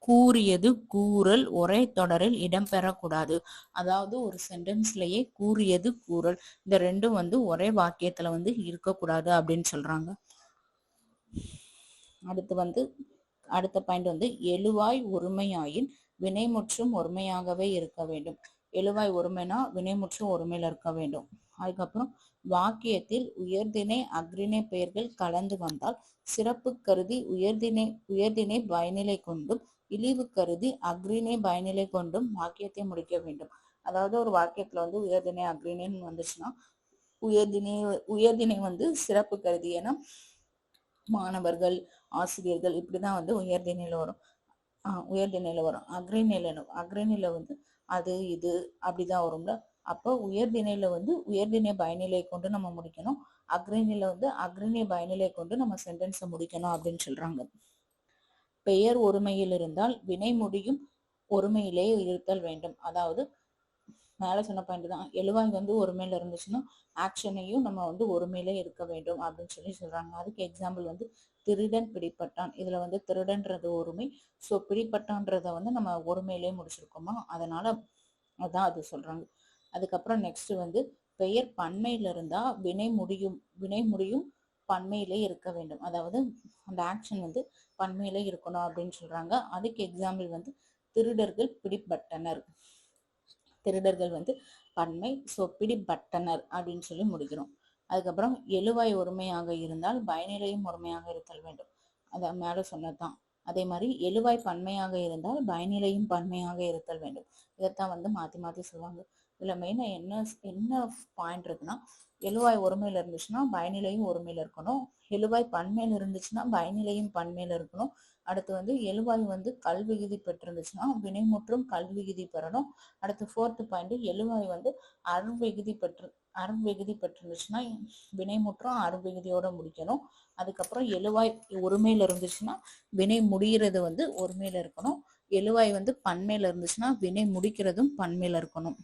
கூறியது கூறல் ஒரே தொடரில் இடம்பெறக்கூடாது. அதாவது ஒரு சென்டென்ஸ்லயே கூறியது கூறல் இந்த ரெண்டும் வந்து ஒரே வாக்கியத்துல வந்து இருக்கக்கூடாது அப்படின்னு சொல்றாங்க. அடுத்த பாயிண்ட் வந்து எழுவாய் ஒருமையாயின் வினைமுற்றும் ஒருமையாகவே இருக்க வேண்டும். எழுவாய் ஒருமைனா வினைமுற்றும் ஒருமையில இருக்க வேண்டும். அதுக்கப்புறம் வாக்கியத்தில் உயர்திணை அக்ரிணை பெயர்கள் கலந்து வந்தால் சிறப்பு கருதி உயர்திணை பயனிலை கொண்டும் இழிவு கருதி அக்ரிணை பயனிலை கொண்டும் வாக்கியத்தை முடிக்க வேண்டும். அதாவது ஒரு வாக்கியத்துல வந்து உயர்திணை அக்ரிணைன்னு வந்துச்சுன்னா உயர்திணை வந்து சிறப்பு கருதி, ஏன்னா மாணவர்கள் ஆசிரியர்கள் இப்படிதான் வந்து உயர்திணையில வரும். அக்ரிணையில வந்து அது இது அப்படிதான் வரும்ல. அப்போ உயர்திணையில வந்து உயர்திணை பயனிலை கொண்டு நம்ம முடிக்கணும், அக்ரிணையில வந்து அக்ரிணை பயனிலை கொண்டு நம்ம சென்டென்ஸை முடிக்கணும் அப்படின்னு சொல்றாங்க. பெயர் ஒருமையில் இருந்தால் வினை முடியும் ஒருமையிலே இருத்தல் வேண்டும். அதாவது மேல சொன்ன பாயிண்ட் தான், எழுவாய் வந்து ஒருமையில இருந்துச்சுன்னா ஆக்ஷனையும் நம்ம வந்து ஒருமையிலே இருக்க வேண்டும் அப்படின்னு சொல்லி சொல்றாங்க. அதுக்கு எக்ஸாம்பிள் வந்து திருடன் பிடிப்பட்டான், இதுல வந்து திருடன்றது ஒருமை, ஸோ பிடிப்பட்டான்றத வந்து நம்ம ஒருமையிலே முடிச்சிருக்கோமா, அதனால அதான் அது சொல்றாங்க. அதுக்கப்புறம் நெக்ஸ்ட் வந்து பெயர் பன்மையில இருந்தா வினை முடியும் பன்மையிலே இருக்க வேண்டும். அதாவது அந்த ஆக்ஷன் வந்து பன்மையிலே இருக்கணும் அப்படின்னு சொல்றாங்க. அதுக்கு எக்ஸாம்பிள் வந்து திருடர்கள் பிடிபட்டனர், திருடர்கள் வந்து பன்மை, ஸோ பிடிபட்டனர் அப்படின்னு சொல்லி முடிக்கிறோம். அதுக்கப்புறம் எழுவாய் ஒருமையாக இருந்தால் பயனிலையும் ஒருமையாக இருத்தல் வேண்டும். அத மேல சொன்னதுதான். அதே மாதிரி எழுவாய் பன்மையாக இருந்தால் பயனிலையும் பன்மையாக இருத்தல் வேண்டும். இதைத்தான் வந்து மாத்தி மாத்தி சொல்லுவாங்க. இதுல மெயினா என்ன பாயிண்ட் இருக்குன்னா, எழுவாய் ஒருமையில இருந்துச்சுன்னா பயனிலையும் ஒருமையில இருக்கணும், எழுவாய் பன்மையில இருந்துச்சுன்னா பயனிலையும் பன்மையில இருக்கணும். அடுத்து வந்து எழுவாய் வந்து கல்விகுதி பெற்றிருந்துச்சுன்னா வினைமுற்றும் கல்விகுதி பெறணும். அடுத்து ஃபோர்த் பாயிண்ட் எழுவாய் வந்து அருவிகுதி பெற்றிருந்துச்சுன்னா வினைமுற்றும் அருவிகுதியோட முடிக்கணும். அதுக்கப்புறம் எழுவாய் ஒருமையில இருந்துச்சுன்னா வினை முடிகிறது வந்து ஒருமையில இருக்கணும், எழுவாய் வந்து பன்மையில இருந்துச்சுன்னா வினை முடிக்கிறதும் பன்மையில இருக்கணும்.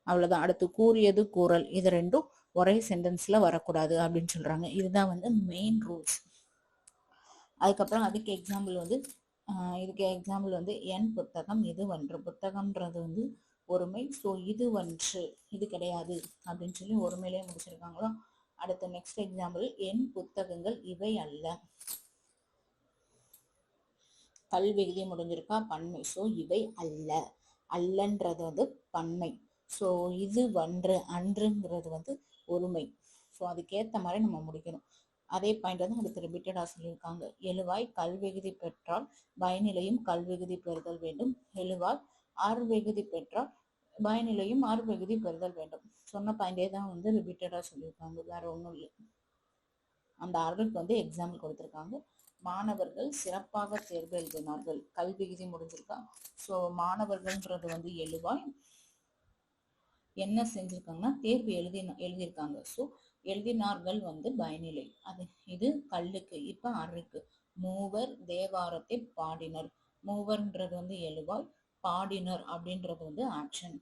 அவ்வளவுதான். அடுத்து கூறியது கூறல் இது ரெண்டும் ஒரே சென்டென்ஸ்ல வரக்கூடாது அப்படின்னு சொல்றாங்க. இதுதான் வந்து மெயின் ரூல்ஸ். அதுக்கப்புறம் அதுக்கு எக்ஸாம்பிள் வந்து என் புத்தகம் இது ஒன்று, புத்தகம்ன்றது வந்து ஒருமை, ஸோ இது ஒன்று இது கிடையாது அப்படின்னு சொல்லி ஒருமையிலே முடிச்சிருக்காங்களோ. அடுத்த நெக்ஸ்ட் எக்ஸாம்பிள் என் புத்தகங்கள் இவை அல்ல, கல்விகுதி முடிஞ்சிருக்கா பன்மை, ஸோ இவை அல்ல, அல்லன்றது வந்து பன்மை, ஸோ இது ஒன்று அன்றுங்கிறது வந்து ஒருமை, ஸோ அதுக்கேற்ற மாதிரி நம்ம முடிக்கணும். அதே பாயிண்ட் வந்து அடுத்து ரிப்பீட்டடா சொல்லியிருக்காங்க. எழுவாய் கல்விகுதி பெற்றால் பயனிலையும் கல்விகுதி பெறுதல் வேண்டும், எழுவாய் ஆறுவிகுதி பெற்றால் பயனிலையும் ஆறுவிகுதி பெறுதல் வேண்டும். சொன்ன பாயிண்டே தான் வந்து ரிப்பீட்டடா சொல்லியிருக்காங்க, வேற ஒன்றும் இல்லை. அந்த ஆறுக்கு வந்து எக்ஸாம்பிள் கொடுத்துருக்காங்க, மாணவர்கள் சிறப்பாக தேர்வு எழுதினார்கள். கல்வி விகுதி முடிஞ்சிருக்கா? ஸோ மாணவர்கள்ன்றது வந்து எழுவாய், என்ன செஞ்சிருக்காங்கன்னா தேர்வு எழுதியிருக்காங்க. ஸோ எழுதினார்கள் வந்து பயனிலை. இது கல்லுக்கு. இப்ப அருக்கு. மூவர் தேவாரத்தை பாடினர். மூவர்ன்றது வந்து எழுவாய், பாடினர் அப்படின்றது வந்து ஆக்ஷன்.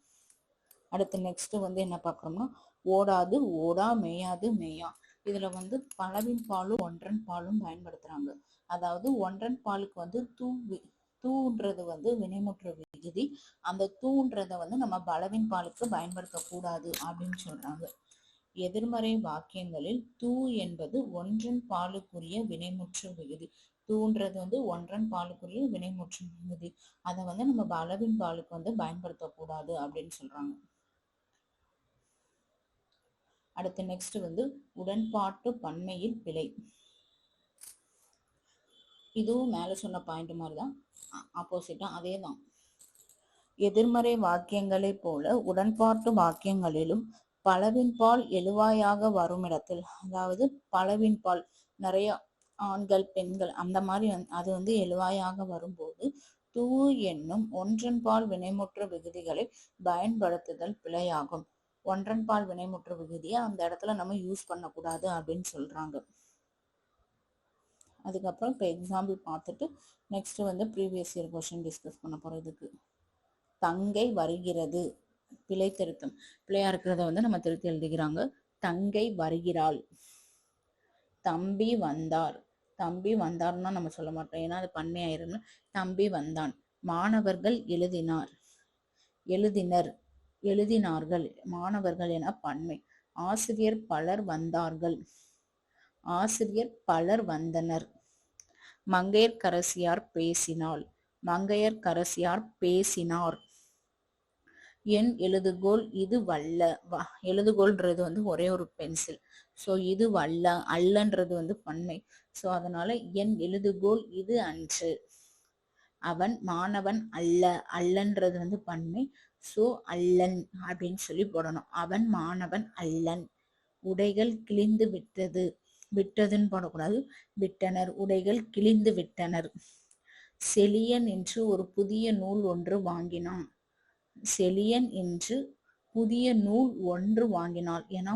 அடுத்து நெக்ஸ்ட் வந்து என்ன பார்க்கறோம்னா ஓடாது ஓடா, மேயாது மேயா. இதுல வந்து பலவின் பாலும் ஒன்றன் பாலும் பயன்படுத்துறாங்க. அதாவது ஒன்றன் பாலுக்கு வந்து தூன்றது வந்து வினைமுற்று விகுதி. அந்த தூன்றதை வந்து நம்ம பலவின் பாலுக்கு பயன்படுத்த கூடாது அப்படின்னு சொல்றாங்க. எதிர்மறை வாக்கியங்களில் தூ என்பது ஒன்றன் பாலுக்குரிய வினைமுற்று விகுதி. தூன்றது வந்து ஒன்றன் பாலுக்குரிய வினைமுற்று விகுதி. அதை வந்து நம்ம பலவின் பாலுக்கு வந்து பயன்படுத்தக்கூடாது அப்படின்னு சொல்றாங்க. அடுத்து நெக்ஸ்ட் வந்து உடன்பாட்டு பன்மையில் பிழை. இதுவும் மேல சொன்ன பாயிண்ட் மாதிரிதான், ஆப்போசிட்டா அதே தான். எதிர்மறை வாக்கியங்களை போல உடன்பாட்டு வாக்கியங்களிலும் பலவின்பால் எழுவாயாக வரும் இடத்தில், அதாவது பலவின்பால் நிறைய ஆண்கள் பெண்கள் அந்த மாதிரி அது வந்து எழுவாயாக வரும்போது தூ என்னும் ஒன்றன்பால் வினைமுற்ற விகுதிகளை பயன்படுத்துதல் பிழையாகும். ஒன்றன்பால் வினைமுற்ற விகுதியை அந்த இடத்துல நம்ம யூஸ் பண்ணக்கூடாது அப்படின்னு சொல்றாங்க. அதுக்கப்புறம் இப்போ எக்ஸாம்பிள் பார்த்துட்டு நெக்ஸ்ட் வந்து ப்ரீவியஸ் இயர் கொஸ்டின் டிஸ்கஸ் பண்ண போறோம். இதுக்கு தங்கை வருகிறது, பிழை திருத்தம். பிழையா இருக்கிறத வந்து நம்ம திருத்தி எழுதுகிறாங்க. தங்கை வருகிறாள். தம்பி வந்தார். தம்பி வந்தார்னா நம்ம சொல்ல மாட்டோம், ஏன்னா அது பன்மையாயிரும். தம்பி வந்தான். மாணவர்கள் எழுதினர், எழுதினார்கள். மாணவர்கள் என பன்மை. ஆசிரியர் பலர் வந்தார்கள். ஆசிரியர் பலர் வந்தனர். மங்கையர்க்கரசியார் பேசினாள். மங்கையர்க்கரசியார் பேசினார். என் எழுதுகோல் இது வல்ல. எழுதுகோல்ன்றது வந்து ஒரே ஒரு பென்சில். ஸோ இது வல்ல. அல்லன்றது வந்து பன்மை. ஸோ அதனால என் எழுதுகோல் இது அன்று. அவன் மாணவன் அல்ல. அல்லன்றது வந்து பன்மை. ஸோ அல்லன் அப்படின்னு சொல்லி போடணும். அவன் மாணவன் அல்லன். உடைகள் கிழிந்து விட்டது. விட்டதுன்னு போடக்கூடாது, விட்டனர். உடைகள் கிழிந்து விட்டனர். செலியன் என்று ஒரு புதிய நூல் ஒன்று வாங்கினான். செலியன் என்று புதிய நூல் ஒன்று வாங்கினாள். ஏன்னா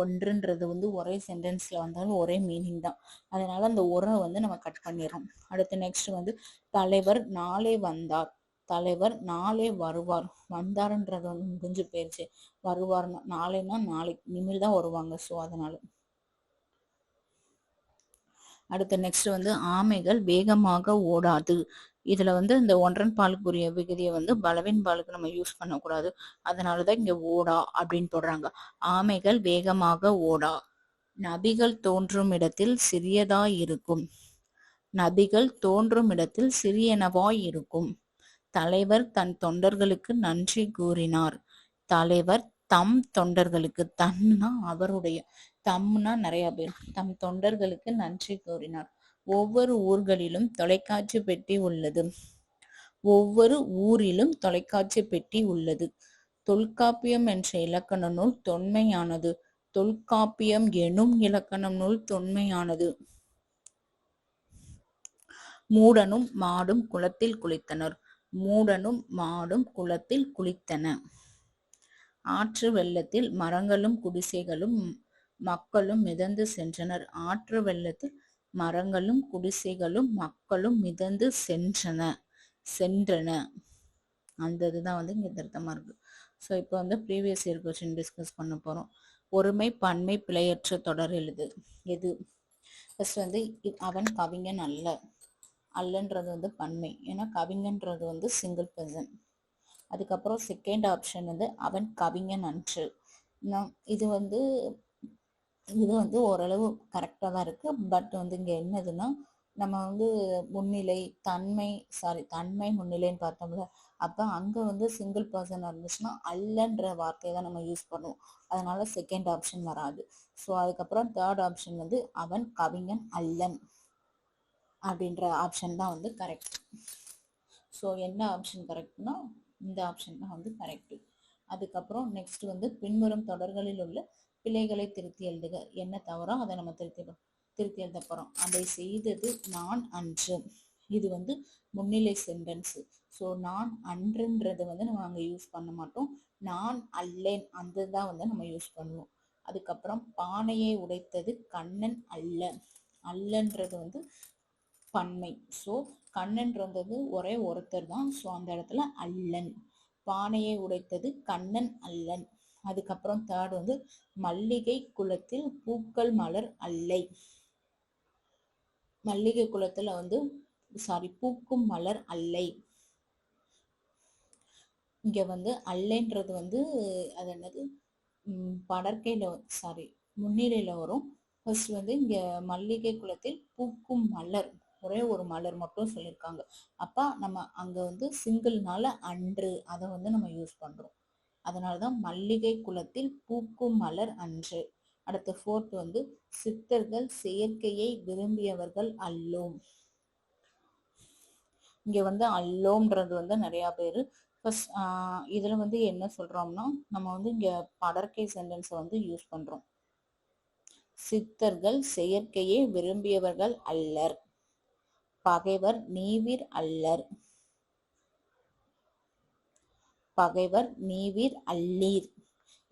ஒன்றுன்றது வந்து ஒரே சென்டென்ஸ்ல வந்தாலும் ஒரே மீனிங் தான். அதனால அந்த உரை வந்து நம்ம கட் பண்ணிடுறோம். அடுத்து நெக்ஸ்ட் வந்து தலைவர் நாளை வந்தார். தலைவர் நாளை வருவார். வந்தாருன்றது வந்து முடிஞ்சு போயிடுச்சு. வருவார்னா நாளைனா நாளைக்கு இனிமேல் தான் வருவாங்க. ஸோ அதனால அடுத்து நெக்ஸ்ட் வந்து ஆமைகள் வேகமாக ஓடாது. இதுல வந்து இந்த ஒன்றன் பாலுக்குரிய விகுதியை வந்து பலவின் பாலுக்கு நம்ம யூஸ் பண்ணக்கூடாது. அதனாலதான் இங்க ஓடா அப்படின்னு போடுறாங்க. ஆமைகள் வேகமாக ஓடா. நபிகள் தோன்றும் இடத்தில் சிறியதாய் இருக்கும். நபிகள் தோன்றும் இடத்தில் சிறியனவாய் இருக்கும். தலைவர் தன் தொண்டர்களுக்கு நன்றி கூறினார். தலைவர் தம் தொண்டர்களுக்கு, தம்னா அவருடைய, தம்னா நிறைய பேர், தம் தொண்டர்களுக்கு நன்றி கூறினார். ஒவ்வொரு ஊர்களிலும் தொலைக்காட்சி பெட்டி உள்ளது. ஒவ்வொரு ஊரிலும் தொலைக்காட்சி பெட்டி உள்ளது. தொல்காப்பியம் என்ற இலக்கண நூல் தொன்மையானது. தொல்காப்பியம் எனும் இலக்கண நூல் தொன்மையானது. மூடனும் மாடும் குளத்தில் குளித்தனர். மூடனும் மாடும் குளத்தில் குளித்தன. ஆற்று வெள்ளத்தில் மரங்களும் குடிசைகளும் மக்களும் மிதந்து சென்றனர். ஆற்று வெள்ளத்தில் மரங்களும் குடிசைகளும் மக்களும் மிதந்து சென்றன. அந்த இதுதான் வந்து இங்க திருத்தமா இருக்கு. ஸோ இப்போ வந்து ப்ரீவியஸ் இயர் கொஸ்டின் டிஸ்கஸ் பண்ண போறோம். ஒருமை பன்மை பிழையற்ற தொடர் எழுது. எது? ஃபர்ஸ்ட் வந்து அவன் கவிஞன் அல்ல. அல்லன்றது வந்து பன்மை, ஏன்னா கவிஞன்றது வந்து சிங்கிள் பர்சன். அதுக்கப்புறம் செகண்ட் ஆப்ஷன் வந்து அவன் கவிஞன் அன்று. இது வந்து ஓரளவு கரெக்டாக தான் இருக்கு. பட் வந்து இங்க என்னதுன்னா நம்ம வந்து முன்னிலை தன்மை முன்னிலைன்னு பார்த்தோம்ல, அப்ப அங்க வந்து சிங்கிள் பர்சன் இருந்துச்சுன்னா அல்லன்ற வார்த்தையை தான் நம்ம யூஸ் பண்ணுவோம். அதனால செகண்ட் ஆப்ஷன் வராது. ஸோ அதுக்கப்புறம் தேர்ட் ஆப்ஷன் வந்து அவன் கவிஞன் அல்லன் அப்படின்ற ஆப்ஷன் தான் வந்து கரெக்ட். ஸோ என்ன ஆப்ஷன் கரெக்ட்னா இந்த ஆப்ஷன் தான் வந்து கரெக்ட். அதுக்கப்புறம் நெக்ஸ்ட் வந்து பின்வரும் தொடர்களில் உள்ள பிழைகளை திருத்தி எழுதுக. என்ன தவறோ அதை நம்ம திருத்திடும். திருத்தி எழுத போறோம். அதை செய்தது நான் அன்று. இது வந்து முன்னிலை சென்டென்ஸ். ஸோ நான் அன்றுன்றது வந்து நம்ம அங்கே யூஸ் பண்ண மாட்டோம். நான் அல்லேன் அந்த தான் வந்து நம்ம யூஸ் பண்ணுவோம். அதுக்கப்புறம் பானையை உடைத்தது கண்ணன் அல்ல. அல்லன்றது வந்து பன்மை. ஸோ கண்ணன்றது ஒரே ஒருத்தர் தான். ஸோ அந்த இடத்துல அல்லன். பானையை உடைத்தது கண்ணன் அல்லன். அதுக்கப்புறம் தேர்ட் வந்து மல்லிகை குளத்தில் பூக்கள் மலர் அல்லை. மல்லிகை குளத்துல வந்து பூக்கும் மலர் அல்லை. இங்க வந்து அல்லைன்றது வந்து அது என்னது படற்கையில முன்னிலையில வரும். ஃபர்ஸ்ட் வந்து இங்க மல்லிகை குளத்தில் பூக்கும் மலர், ஒரே ஒரு மலர் மட்டும் சொல்லியிருக்காங்க. அப்ப நம்ம அங்க வந்து சிங்கிள்னால அன்று அதை வந்து நம்ம யூஸ் பண்றோம். அதனாலதான் மல்லிகை குளத்தில் பூக்கும் மலர் அன்று. அடுத்த ஃபோர்த் வந்து சித்தர்கள் செயற்கையை விரும்பியவர்கள் அல்லோம். இங்க வந்து அல்லோம்ன்றது வந்து நிறைய பேரு ஃபர்ஸ்ட் இதுல வந்து என்ன சொல்றோம்னா நம்ம வந்து இங்க படற்கை சென்டென்ஸை வந்து யூஸ் பண்றோம். சித்தர்கள் செயற்கையை விரும்பியவர்கள் அல்லர். பகைவர் நீவிர் அல்லர். பகைவர் நீவிர் அல்லீர்.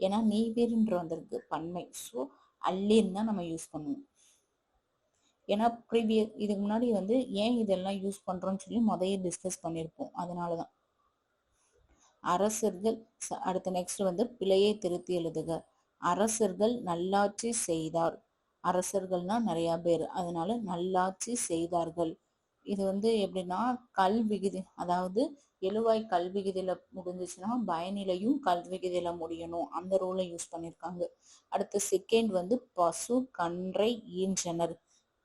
ஏன்னா நீவிர்ன்ற வந்திருக்கு பன்மை. ஸோ அல்லீர்னு தான் நம்ம யூஸ் பண்ணுவோம். ஏன்னா இதுக்கு முன்னாடி வந்து ஏன் இதெல்லாம் யூஸ் பண்றோம்னு சொல்லி முதல்ல டிஸ்கஸ் பண்ணியிருப்போம். அதனாலதான். அரசர்கள் அடுத்த நெக்ஸ்ட் வந்து பிழையை திருத்தி எழுதுக. அரசர்கள் நல்லாட்சி செய்தார். அரசர்கள்னா நிறைய பேர், அதனால நல்லாட்சி செய்தார்கள். இது வந்து எப்படின்னா கல்விகுதி, அதாவது எழுவாய் கல்விகுதியில முடிஞ்சிச்சுன்னா பயனிலையும் கல்விகுதியில முடியணும். அந்த ரூலை யூஸ் பண்ணியிருக்காங்க. அடுத்து செகண்ட் வந்து பசு கன்றை ஈன்றனர்.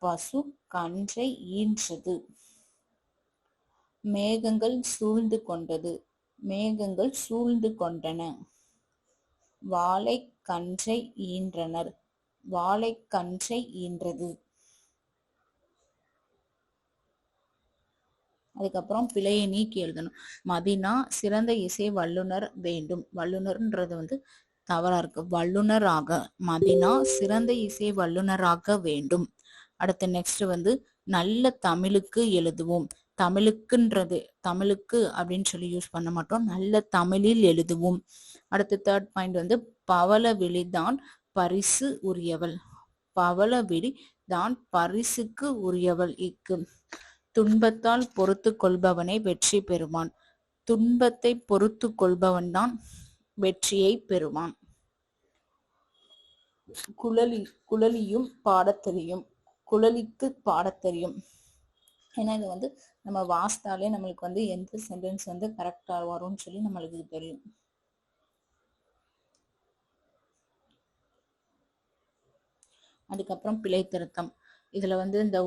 பசு கன்றை ஈன்றது. மேகங்கள் சூழ்ந்து கொண்டது. மேகங்கள் சூழ்ந்து கொண்டன. வாழை கன்றை ஈன்றனர். வாழை கன்றை ஈன்றது. அதுக்கப்புறம் பிழையை நீக்கி எழுதணும். மதினா சிறந்த இசை வல்லுனர் வேண்டும். வல்லுனர்ன்றது வந்து தவறா இருக்கு. வல்லுனராக. மதினா சிறந்த இசை வல்லுனராக வேண்டும். அடுத்து நெக்ஸ்ட் வந்து நல்ல தமிழுக்கு எழுதுவோம். தமிழுக்குன்றது தமிழுக்கு அப்படின்னு சொல்லி யூஸ் பண்ண மாட்டோம். நல்ல தமிழில் எழுதுவோம். அடுத்து தேர்ட் பாயிண்ட் வந்து பவளவிழி தான் பரிசு உரியவள். பவளவிழி தான் பரிசுக்கு உரியவள். இக்கு துன்பத்தால் பொறுத்து கொள்பவனை வெற்றி பெறுவான். துன்பத்தை பொறுத்து கொள்பவன் தான் வெற்றியை பெறுவான். குழலியும் பாடத் தெரியும். குழலிக்கு பாடத் தெரியும். ஏன்னா இது வந்து நம்ம வாசித்தாலே நம்மளுக்கு வந்து எந்த சென்டென்ஸ் வந்து கரெக்டா வரும்னு சொல்லி நம்மளுக்கு தெரியும். அதுக்கப்புறம் பிழை திருத்தம். இதுல வந்து இந்த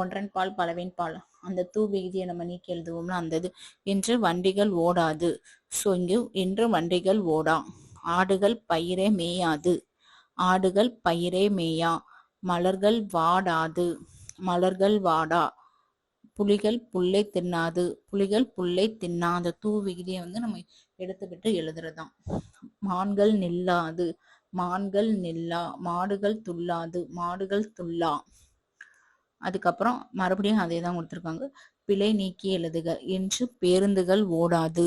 ஒன்றன் பால் பலவின் பால் அந்த தூ விகுதியை நம்ம நீக்கி எழுதுவோம்னா அந்த இது. இன்று வண்டிகள் ஓடாது. ஸோ இங்கு இன்று வண்டிகள் ஓடா. ஆடுகள் பயிரே மேயாது. ஆடுகள் பயிரே மேயா. மலர்கள் வாடாது. மலர்கள் வாடா. புலிகள் புல்லை தின்னாது. புலிகள் புல்லை தின்னாத. தூ விகுதியை வந்து நம்ம எடுத்துக்கிட்டு எழுதுறதுதான். மான்கள் நில்லாது. மான்கள் நில்லா. மாடுகள் துள்ளாது. மாடுகள் துள்ளா. அதுக்கப்புறம் மறுபடியும் அதே தான் கொடுத்துருக்காங்க. பிழை நீக்கி எழுதுக. இன்று பேருந்துகள் ஓடாது.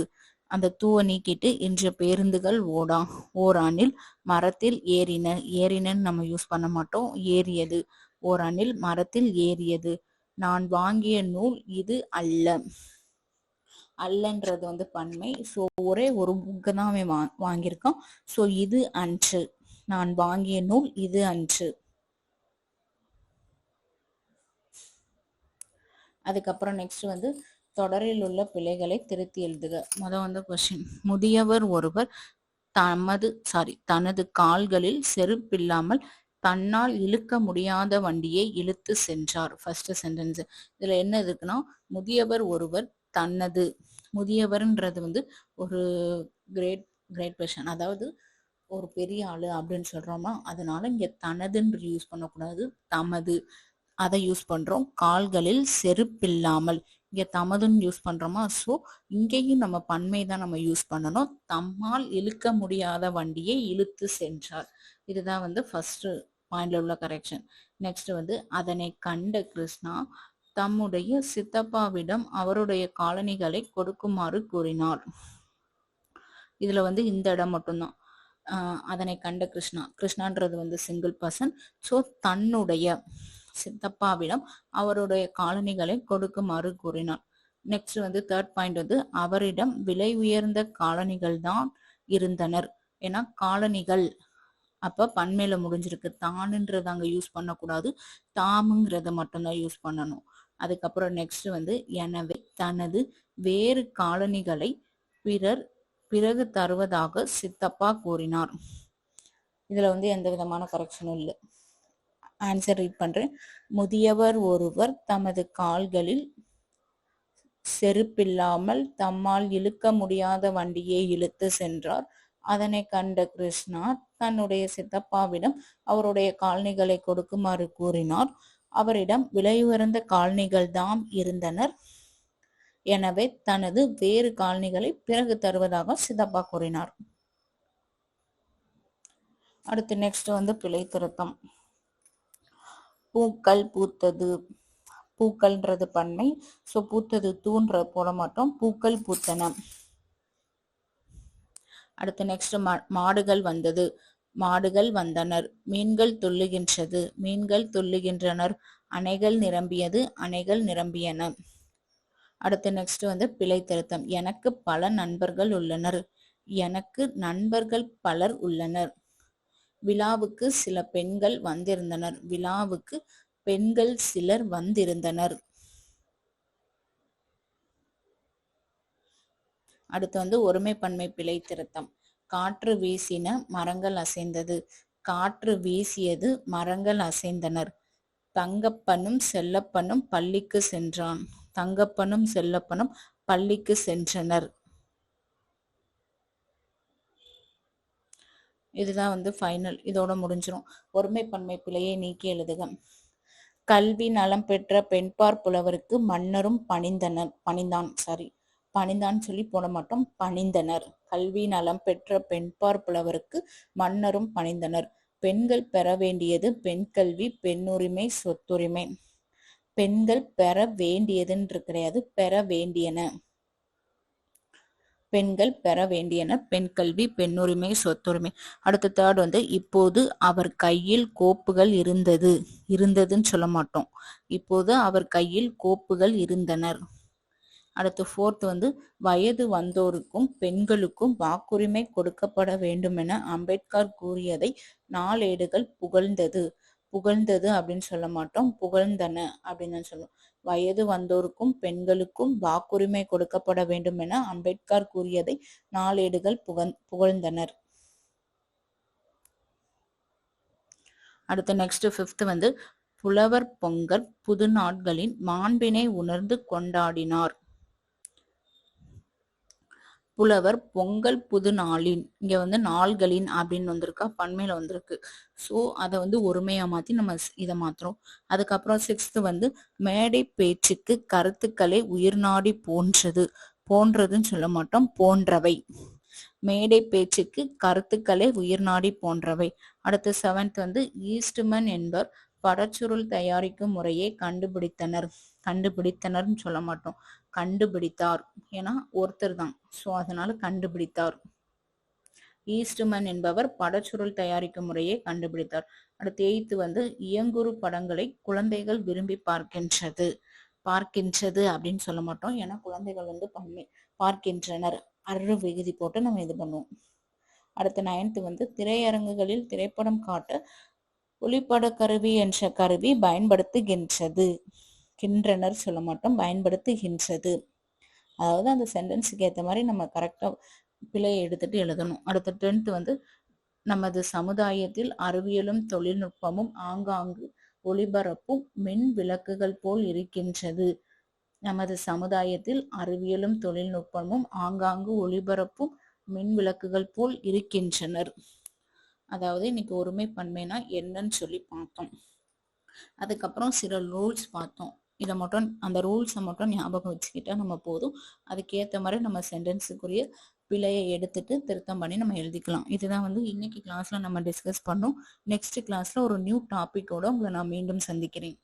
அந்த தூவை நீக்கிட்டு இன்று பேருந்துகள் ஓடா. ஓரானில் மரத்தில் ஏறின. ஏறினன்னு நம்ம யூஸ் பண்ண மாட்டோம். ஏறியது. ஓரானில் மரத்தில் ஏறியது. நான் வாங்கிய நூல் இது அல்ல. அல்லன்றது வந்து பன்மை. ஸோ ஒரே ஒரு புக்கு தான் அவன் வாங்கியிருக்கான். ஸோ இது அன்று. நான் வாங்கிய நூல் இது அன்று. அதுக்கப்புறம் நெக்ஸ்ட் வந்து தொடரில் உள்ள பிழைகளை திருத்தி எழுதுக. வந்து கொஸ்டின். முதியவர் ஒருவர் தனது கால்களில் செருப்பில்லாமல் தன்னால் இழுக்க முடியாத வண்டியை இழுத்து சென்றார். First sentence. இதுல என்ன இருக்குன்னா முதியவர் ஒருவர் தனது. முதியவர்ன்றது வந்து ஒரு கிரேட் பர்சன், அதாவது ஒரு பெரிய ஆளு அப்படின்னு சொல்றோமா. அதனால இங்க தனதுன்னு யூஸ் பண்ணக்கூடாது, தமது அதை யூஸ் பண்றோம். கால்களில் செருப்பில்லாமல் இங்க தமதுன்னு யூஸ் பண்றோமா. ஸோ இங்கேயும் நம்ம பன்மை தான் நம்ம யூஸ் பண்ணணும். தம்மால் இழுக்க முடியாத வண்டியை இழுத்து சென்றார். இதுதான் வந்து ஃபர்ஸ்ட் பாயிண்ட்ல உள்ள கரெக்ஷன். நெக்ஸ்ட் வந்து அதனை கண்ட கிருஷ்ணா தம்முடைய சித்தப்பாவிடம் அவருடைய காலணிகளை கொடுக்குமாறு கூறினார். இதுல வந்து இந்த இடம் மட்டும்தான். அதனை கண்ட கிருஷ்ணான்றது வந்து சிங்கிள் பர்சன். ஸோ தன்னுடைய சித்தப்பாவிடம் அவருடைய காலணிகளை கொடுக்குமாறு கூறினார். நெக்ஸ்ட் வந்து தேர்ட் பாயிண்ட் வந்து அவரிடம் விலை உயர்ந்த காலணிகள் தான் இருந்தனர். ஏன்னா காலணிகள் அப்ப பன்மையில முடிஞ்சிருக்கு. தானுன்றது அங்க யூஸ் பண்ணக்கூடாது, தாமுங்கிறத மட்டும்தான் யூஸ் பண்ணணும். அதுக்கப்புறம் நெக்ஸ்ட் வந்து எனவே தனது வேறு காலணிகளை பிறகு தருவதாக சித்தப்பா கூறினார். இதுல வந்து எந்த விதமான கரெக்ஷனும் இல்லை. ஆன்சர் ரீட் பண்றேன். முதியவர் ஒருவர் தமது கால்களில் செருப்பில்லாமல் தம்மால் இழுக்க முடியாத வண்டியை இழுத்து சென்றார். அதனை கண்ட கிருஷ்ணா தன்னுடைய சித்தப்பாவிடம் அவருடைய காலணிகளை கொடுக்குமாறு கூறினார். அவரிடம் விலை உயர்ந்த காலணிகள் தாம் இருந்தனர். எனவே தனது வேறு காலணிகளை பிறகு தருவதாக சித்தப்பா கூறினார். அடுத்து நெக்ஸ்ட் வந்து பிழை திருத்தம். பூக்கள் பூத்தது. பூக்கள்ன்றது பன்மை. ஸோ பூத்தது தூன்ற போட மாட்டோம், பூக்கள் பூத்தன. அடுத்து நெக்ஸ்ட் மாடுகள் வந்தது. மாடுகள் வந்தனர். மீன்கள் துள்ளுகின்றது. மீன்கள் துள்ளுகின்றனர். அணைகள் நிரம்பியது. அணைகள் நிரம்பியன. அடுத்து நெக்ஸ்ட் வந்து பிழை திருத்தம். எனக்கு பல நண்பர்கள் உள்ளனர். எனக்கு நண்பர்கள் பலர் உள்ளனர். விழாவுக்கு சில பெண்கள் வந்திருந்தனர். விழாவுக்கு பெண்கள் சிலர் வந்திருந்தனர். அடுத்து வந்து ஒருமை பன்மை பிழை திருத்தம். காற்று வீசின, மரங்கள் அசைந்தது. காற்று வீசியது, மரங்கள் அசைந்தனர். தங்கப்பனும் செல்லப்பனும் பள்ளிக்கு சென்றான். தங்கப்பனும் செல்லப்பனும் பள்ளிக்கு சென்றனர். இதுதான் வந்து ஃபைனல். இதோட முடிஞ்சிடும். ஒருமை பன்மை பிழையை நீக்கி எழுதுக. கல்வி நலம் பெற்ற பெண்பார் புலவருக்கு மன்னரும் பணிந்தான் சொல்லி போட மாட்டோம், பணிந்தனர். கல்வி நலம் பெற்ற பெண்பார் புலவருக்கு மன்னரும் பணிந்தனர். பெண்கள் பெற வேண்டியது பெண் கல்வி, பெண்ணுரிமை, சொத்துரிமை. பெண்கள் பெற வேண்டியதுன்று கிடையாது, பெற வேண்டியன. பெண்கள் பெற வேண்டியன பெண் கல்வி, பெண்ணுரிமை, சொத்துரிமை. அடுத்த தேர்ட் வந்து இப்போது அவர் கையில் கோப்புகள் இருந்ததுன்னு சொல்ல மாட்டோம், இப்போது அவர் கையில் கோப்புகள் இருந்தனர். அடுத்து ஃபோர்த் வந்து வயது வந்தோருக்கும் பெண்களுக்கும் வாக்குரிமை கொடுக்கப்பட வேண்டும் என அம்பேத்கர் கூறியதை நாளேடுகள் புகழ்ந்தது அப்படின்னு சொல்ல மாட்டோம், புகழ்ந்தன அப்படின்னு சொல்லுவோம். வயது வந்தோருக்கும் பெண்களுக்கும் வாக்குரிமை கொடுக்கப்பட வேண்டும் என அம்பேத்கர் கூறியதை நாளேடுகள் புகழ்ந்தனர். அடுத்து நெக்ஸ்ட் ஃபிஃப்த் வந்து புலவர் பொங்கல் புது நாட்களின் மாண்பினை உணர்ந்து கொண்டாடினார். புலவர் பொங்கல் புது நாளின், இங்க வந்து நாள்களின் அப்படின்னு வந்திருக்கா, பன்மையில வந்திருக்கு. ஸோ அதை வந்து ஒருமையா மாத்தி நம்ம இதை மாத்துறோம். அதுக்கப்புறம் சிக்ஸ்த் வந்து மேடை பேச்சுக்கு கருத்துக்களை உயிர்நாடி போன்றதுன்னு சொல்ல மாட்டோம், போன்றவை. மேடை பேச்சுக்கு கருத்துக்களை உயிர்நாடி போன்றவை. அடுத்து செவன்த் வந்து ஈஸ்ட்மன் என்பவர் படச்சுருள் தயாரிக்கும் முறையை கண்டுபிடித்தனர்னு சொல்ல மாட்டோம், கண்டுபிடித்தார். ஏன்னா ஒருத்தர் தான், ஸோ அதனால கண்டுபிடித்தார். ஈஸ்ட்மன் என்பவர் படச்சுருள் தயாரிக்கும் முறையை கண்டுபிடித்தார். அடுத்து எய்த்து வந்து இயங்குறு படங்களை குழந்தைகள் விரும்பி பார்க்கின்றது அப்படின்னு சொல்ல மாட்டோம், ஏன்னா குழந்தைகள் வந்து பார்க்கின்றனர், அரு விகுதி போட்டு நம்ம இது பண்ணுவோம். அடுத்து நைன்த்து வந்து திரையரங்குகளில் திரைப்படம் காட்ட ஒளிப்பட கருவி என்ற கருவி கின்றனர் சொல்ல மாட்டோம், பயன்படுத்துகின்றது. அதாவது அந்த சென்டென்ஸுக்கு ஏற்ற மாதிரி நம்ம கரெக்டா பிழையை எடுத்துட்டு எழுதணும். அடுத்த 10th வந்து நமது சமுதாயத்தில் அறிவியலும் தொழில்நுட்பமும் ஆங்காங்கு ஒளிபரப்பும் மின் விளக்குகள் போல் இருக்கின்றது. நமது சமுதாயத்தில் அறிவியலும் தொழில்நுட்பமும் ஆங்காங்கு ஒளிபரப்பும் மின் விளக்குகள் போல் இருக்கின்றனர். அதாவது இன்னைக்கு ஒருமை பன்மைனா என்னன்னு சொல்லி பார்த்தோம். அதுக்கப்புறம் சில ரூல்ஸ் பார்த்தோம். இதை மட்டும் அந்த ரூல்ஸை மட்டும் ஞாபகம் வச்சுக்கிட்டா நம்ம போதும். அதுக்கேற்ற மாதிரி நம்ம சென்டென்ஸுக்குரிய பிழையை எடுத்துட்டு திருத்தம் பண்ணி நம்ம எழுதிக்கலாம். இதுதான் வந்து இன்னைக்கு கிளாஸ்ல நம்ம டிஸ்கஸ் பண்ணோம். நெக்ஸ்ட் கிளாஸ்ல ஒரு நியூ டாபிக்கோட உங்களை நான் மீண்டும் சந்திக்கிறேன்.